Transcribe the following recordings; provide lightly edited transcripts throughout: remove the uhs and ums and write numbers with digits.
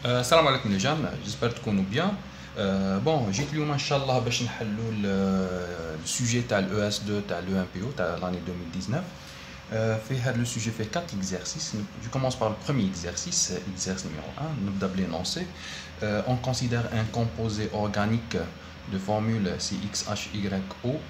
السلام عليكم les jeunes, j'espère تكونوا bien. Bon, جيت اليوم ان شاء الله باش نحلوا السوجي تاع الاو اس 2 تاع لو ام بي او تاع l'année 2019. في هذا السوجي fait 4 exercices. Je commence par le premier exercice, exercice numéro 1, نبدا بلينونسي. On considère un composé organique de formule CXHYO.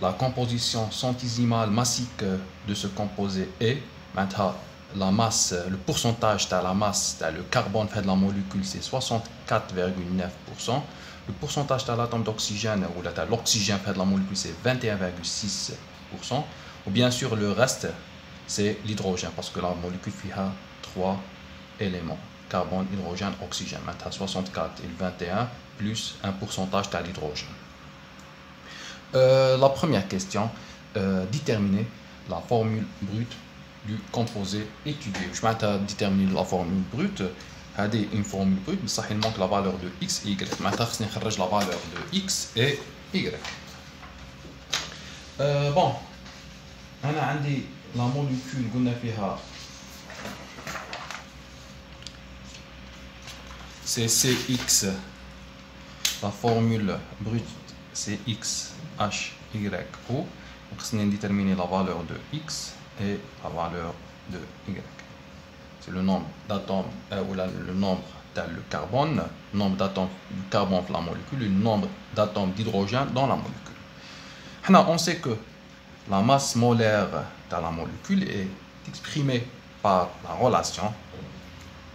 La composition centésimale massique de ce composé est maintenant la masse, le pourcentage de la masse, le carbone fait de la molécule, c'est 64,9%. Le pourcentage de l'atome d'oxygène ou l'oxygène fait de la molécule, c'est 21,6%. Ou bien sûr, le reste, c'est l'hydrogène, parce que la molécule a 3 éléments. Carbone, hydrogène, oxygène. Maintenant, 64 et 21 plus un pourcentage de l'hydrogène. La première question, déterminer la formule brute du composé étudié. Je vais déterminer la formule brute. C'est une formule brute, mais il manque la valeur de x et y. Maintenant, je vais la valeur de x et y. Bon, on a la molécule c'est CX. La formule brute c'est XHYO. Donc, on va déterminer la valeur de x et la valeur de y. C'est le nombre d'atomes ou le nombre de carbone, le nombre d'atomes du carbone dans la molécule, le nombre d'atomes d'hydrogène dans la molécule. On sait que la masse molaire de la molécule est exprimée par la relation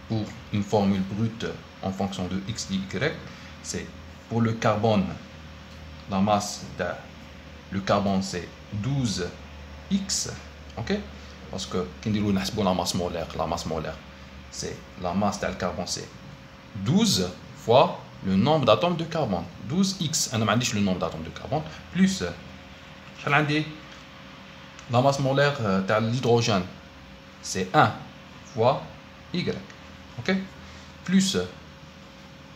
pour une formule brute en fonction de x et y. C'est pour le carbone, la masse de le carbone c'est 12x. Ok, parce que quand on la masse molaire, c'est la masse du carbone, c'est 12 fois le nombre d'atomes de carbone. 12x, on a le nombre d'atomes de carbone, plus la masse molaire de l'hydrogène, c'est 1 fois y. Ok, plus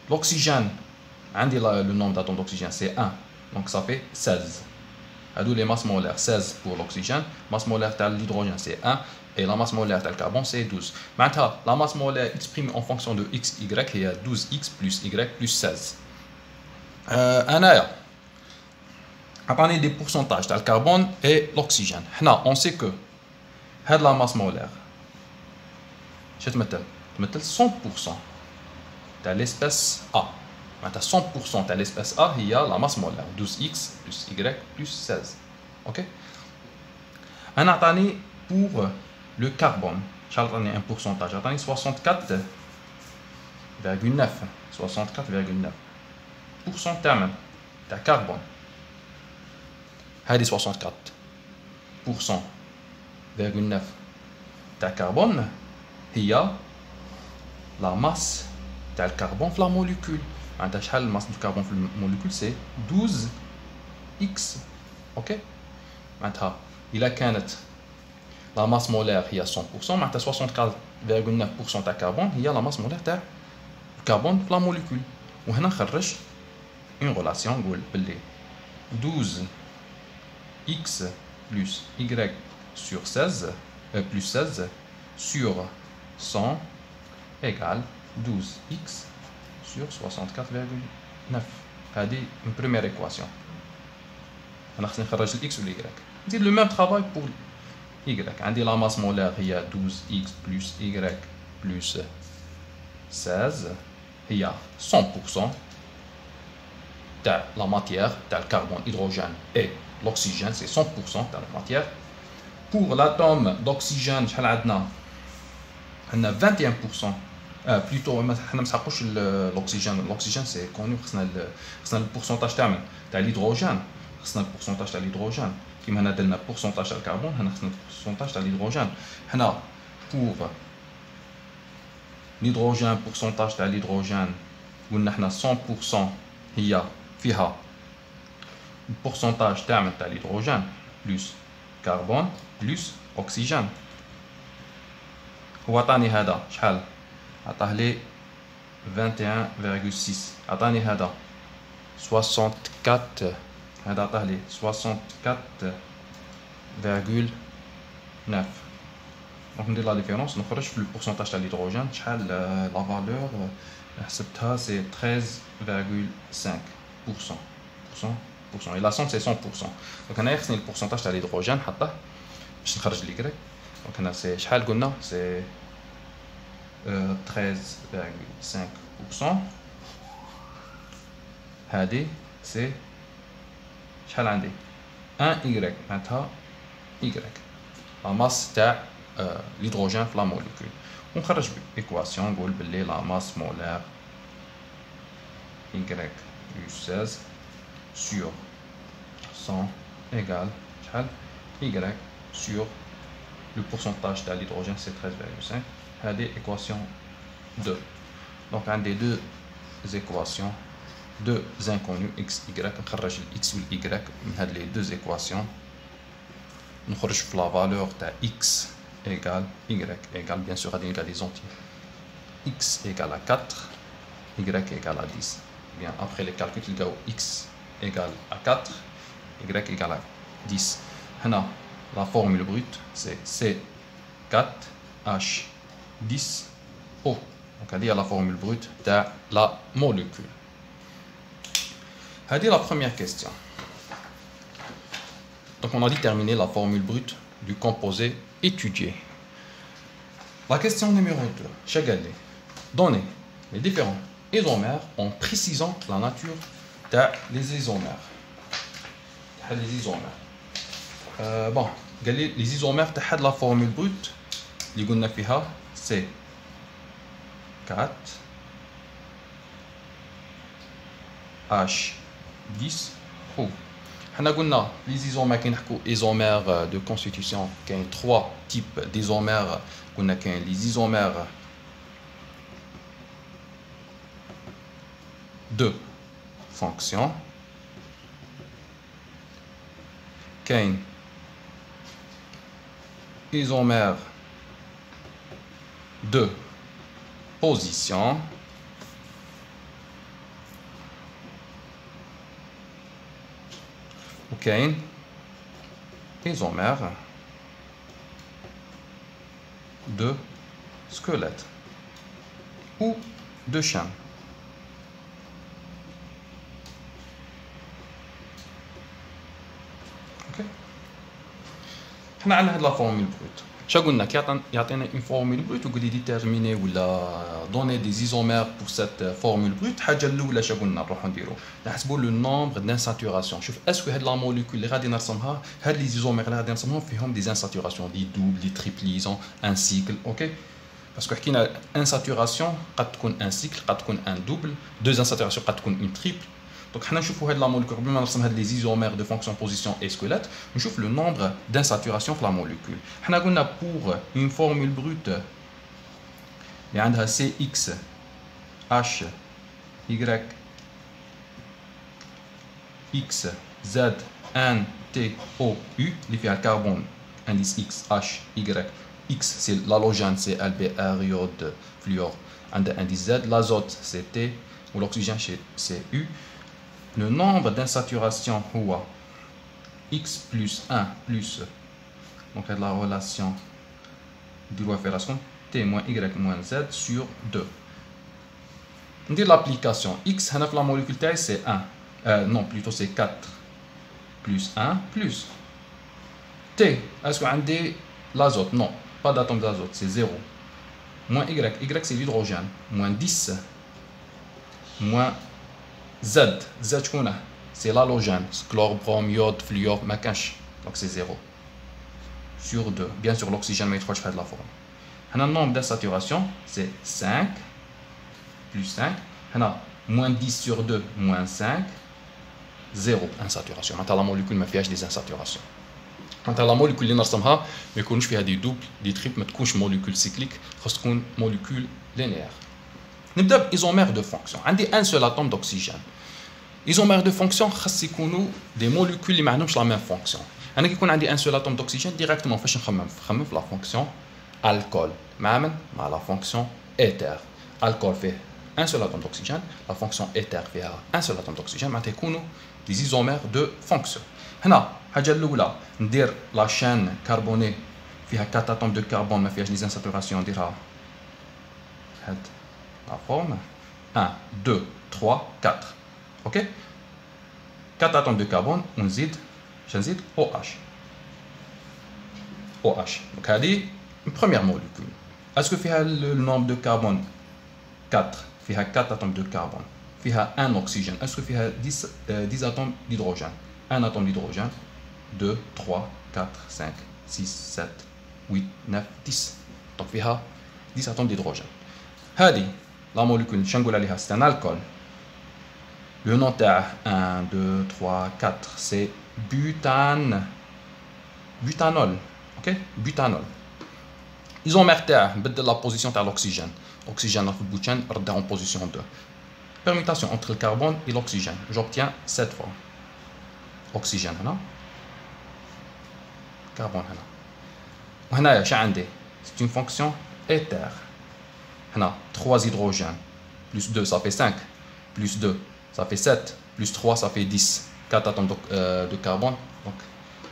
l'oxygène, le nombre d'atomes d'oxygène, c'est 1, donc ça fait 16. Les masses molaires, 16 pour l'oxygène, masse molaire de l'hydrogène c'est 1 et la masse molaire de carbone c'est 12. Maintenant, la masse molaire exprimée en fonction de x, y, il y a 12x plus y plus 16. On a des pourcentages de carbone et l'oxygène. On sait que la masse molaire, c'est 100% de l'espèce A. 100% de l'espèce A, il y a la masse molaire, 12x plus y plus 16. Ok? On a pour le carbone, j'ai un pourcentage, j'ai 64,9. 64,9% de carbone. Il 64,9% de carbone, il y a la masse de carbone dans la molécule. La masse du carbone dans la molécule c'est 12x. Ok, maintenant il a la masse molaire il y a 100%, maintenant 64,9% de carbone il y a la masse molaire de carbone dans la molécule. Et on a une relation 12x plus y sur 16 plus 16 sur 100 égale 12x sur 64,9. C'est une première équation. On a x ou y. C'est le même travail pour y. La masse molaire il y a 12x plus y plus 16. Il y a 100% de la matière, de carbone, hydrogène et l'oxygène, c'est 100% de la matière. Pour l'atome d'oxygène, on a 21%. Plutôt, on ne l'oxygène. L'oxygène, c'est connu. On a le pourcentage de l'hydrogène. On a le pourcentage de l'hydrogène. Qui m'a donné le pourcentage de carbone, on a le pourcentage de l'hydrogène. Pour l'hydrogène, pourcentage de l'hydrogène, on a 100%. Il y a le pourcentage de l'hydrogène plus carbone plus oxygène. هو عطاني هذا شحال؟ عطاه لي 21,6. عطاني هذا 64. هذا عطاه لي 64,9. دونك ندير لا ديفيرونس نخرج في البورسونتاج تاع الهيدروجين شحال لا فالور حسبتها سي 13,5% et la somme c'est 100%. Donc هنايا خصني البورسونتاج تاع الهيدروجين نحطه باش نخرج لي كريك. دونك هنا سي شحال قلنا سي 13,5%. هادي سي شحال عندي 1 y معناتها y لا ماس تاع l'hydrogène في لا موليكول. ونخرج بإيكواسيون نقول بلي لا ماس مولار y plus 16 sur 100 égale شحال y sur le pourcentage de l'hydrogène c'est 13,5. هذه équation 2. Donc عندي deux équations, deux inconnus x y. نخرج x و y من هاد les deux équations. نخرج في la valeur تاع x égale y égale bien sûr غادي نلقى les entiers. X égale à 4, y égale à 10. Bien après les calculs تلقاو x égale à 4, y égale à 10. هنا la formule brute c'est C4H10O. Donc هذه la formule brute de la molécule. هذه la première question. Donc on a déterminé la formule brute du composé étudié. La question numéro 2. Chagalé. Donner les différents isomères en précisant la nature des isomères. Les isomères. Bon, les isomères de la formule brute, les قلنا فيها c'est 4 H10 O. حنا قلنا les isomères كي نحكوا isomères de constitution كاين 3 types d'isomères. قلنا كاين les isomères de fonction, كاين isomère de position, ou كاين isomère de squelette ou de chaîne. حنا عندنا هاد لا فورمول بروت. شا قلنا يعطينا اون فورمول بروت ويقول لي ديتيرميني ولا دوني دي زيزومير بور سيت فورمول بروت. الحاجه الاولى شا قلنا نروحو نديرو نحسبوا لو نومبر دان ساتوراسيون. شوف اسكو هاد لا موليكول اللي غادي نرسمها هاد لي زيزومير اللي غادي نرسمهم فيهم دي انساتوراسيون دي دوبل دي تريبليزون ان سيكل. اوكي باسكو حكينا ان ساتوراسيون قد تكون ان سيكل قد تكون ان دوبل دو انساتوراسيون قد تكون اون تريبل. Donc, حنا نشوفوا هاد لا موليكول قبل ما نرسم هاد لي زيزومير دو فونكسيون بوزيسيون اي سكوليت نشوف لو نومبر دانساتوراسيون في لا موليكول. حنا قلنا بور اون فورمول بروت اللي عندها سي اكس اش y x z n t o u اللي فيها الكربون انديس x h y x سي l'halogène c'est LBr iode fluor عندها انديس z l'azote c'est T ou l'oxygène c'est U. Le nombre d'insaturation هو x plus 1 plus donc la relation de l'opération t moins y moins z sur 2. On dit l'application x هنا في la molécule تاعي c'est 1 non plutôt c'est 4 plus 1 plus t. est-ce que عندي l'azote? Non, pas d'atome d'azote, c'est 0. Moins y c'est l'hydrogène, moins 10 moins Z شكونه c'est l'halogène, chlore, brome, iode, fluor, ما كانش donc c'est 0 sur 2. bien sûr l'oxygène ما يدخلش في هذه la forme. هنا le nombre d'insaturation c'est 5 plus 5. هنا moins 10 sur 2 moins 5 0 insaturation. معناتها la molécule ما فيهاش des insaturations. معناتها la molécule اللي نرسمها ما يكونش فيها دي دوبل دي تريبل، ما تكونش موليكول سيكليك، خاص تكون موليكول لينيير. نبدا بايزومير دو فونكسيون. عندي ان سول اتوم دوكسيجين. ايزومير دو فونكسيون خاص يكونوا دي موليكول اللي ما عندهمش لا ميم فونكسيون. انا كي يكون عندي ان سول اتوم دوكسيجين ديريكتومون فاش نخمم في لا فونكسيون الكول مع لا فونكسيون ايثر. الكول فيه ان سول اتوم دوكسيجين، لا فونكسيون ايثر فيها ان سول اتوم دوكسيجين، معناتها يكونوا دي ايزومير دو فونكسيون. هنا الحاجه الاولى ندير لا شين كربوني فيها 4 atomes de carbone ما فيهاش les insaturations نديرها هاد la forme 1 2 3 4 OK 4 atomes de carbone ونزيد نزيد OH donc هذه première molécule. Est-ce que فيها le nombre de carbone 4 فيها 4 atomes de carbone فيها un oxygène. Est-ce que فيها 10 atomes d'hydrogène. Un atome d'hydrogène 2 3 4 5 6 7 8 9 10 donc فيها 10 atomes d'hydrogène. هذه la molécule شنقول عليها c'est un alcool. Le nom تاعه 1 2 3 4 c'est butanol. OK butanol. Isomère تاعه بدل la position تاع l'oxygène. Oxygène في البوتشان ردها en position 2. Permutation entre le carbone et l'oxygène. J'obtiens 7 fois. Oxygène هنا. Carbone هنا. وهنايا شا عندي؟ C'est une fonction éther. هنا 3 hydrogènes. Plus 2 ça fait 5. Plus 2 ça fait 7. Plus 3 ça fait 10. 4 atomes de carbone. Donc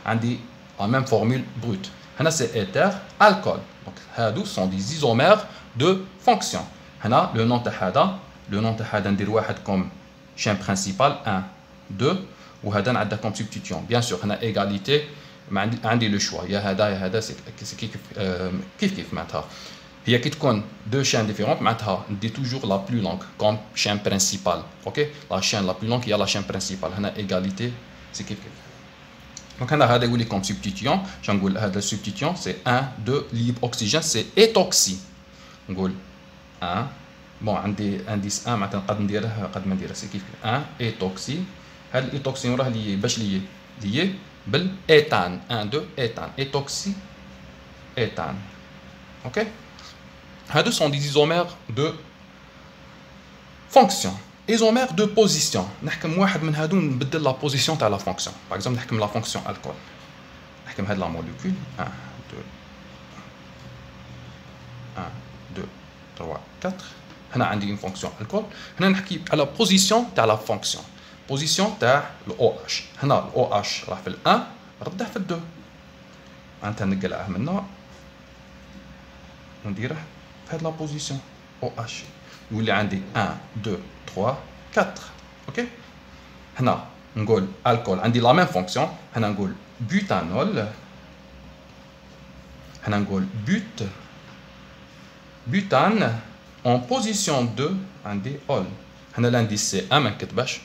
عندي la même formule brute. هنا c'est éther, alcool. Donc هادو sont des isomères de fonction. هنا le nom تاع هذا le nom تاع هذا ندير واحد comme chaîne principale 1 2 وهذا نعدها comme substituant. Bien sûr هنا égalité ما عندي لو شوا يا هذا يا هذا كيف معناتها هي كي تكون deux chaînes différentes معناتها ندي toujours la plus longue comme chaîne principale. OK la chaîne la plus longue هي la chaîne principale. هنا égalité c'est كيف donc هذا يقول لي comme substituant شنقول هذا substituant c'est 1 2 libre oxygène c'est étoxy نقول 1 bon عندي indice 1 معناتها قد نديره قد ما نديره سي كيف 1 ايتوكسي هذا الايتوكسي راه لي باش لي بالايثان 1 2 ايثان ايتوكسي ايثان OK هادو sont des isomères de fonction isomères de position نحكم واحد من هادو نبدل لا بوزيسيون تاع لا فونكسيون باغ اكزومبل نحكم لا فونكسيون الكول نحكم هاد لا موليكول 1 2 3 4 هنا عندي une fonction alcool هنا نحكي على بوزيسيون تاع لا فونكسيون بوزيسيون تاع ال OH هنا ال OH راح في ال 1 رده في ال 2 معناتها نقلعه منا ونديره في هاد لا بوزيسيون OH يولي عندي 1 2 3 4 OK هنا نقول الكول عندي لا ميم فونكسيون هنا نقول بوتانول هنا نقول butane en position 2 عندي ol هنا l'indice c'est 1 ما نكتبش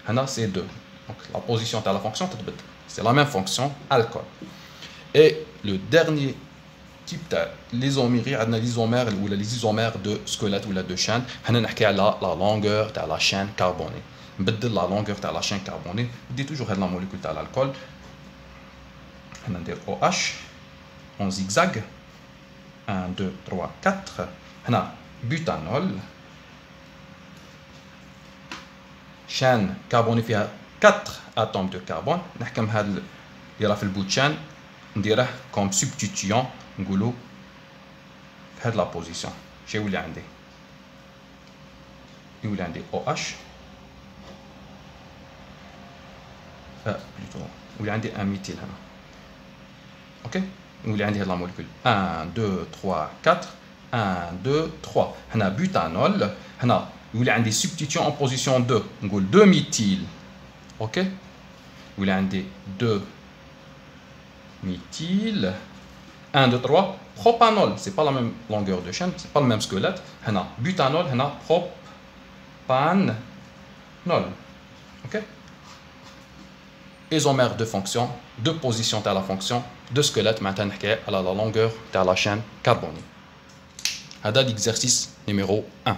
هنا c'est 2 donc la position تاع la fonction تتبدل c'est la même fonction alcool et le dernier type تاع l'isomère عندنا l'isomère ولا les isomères de squelette ولا de chaîne هنا نحكي على la longueur تاع la chaîne carbonée نبدل la longueur تاع la chaîne carbonée ندي toujours هاد la molécule تاع l'alcool هنا ندير OH en zigzag 1 2 3 4 هنا butanol chaîne carbonée فيها 4 atomes de carbone نحكم هذا اللي راه في البوتشان نديره comme substituant نقولوا في هذه لا بوزيسيون شنو يولي عندي يولي عندي OH بلوتو يولي عندي ان ميثيل هنا اوكي يولي عندي هاد لا موليكول 1 2 3 4 1 2 3 هنا بوتانول هنا يولي عندي substituant en position 2 نقول 2 ميثيل اوكي يولي عندي 2 ميثيل 1 2 3 propanol c'est pas la même longueur de chaîne c'est pas le même squelette هنا butanol هنا propanol ok isomère de fonction de position تاع la fonction de squelette معناتها نحكي على la longueur تاع la chaîne carbonée هذا l'exercice numéro 1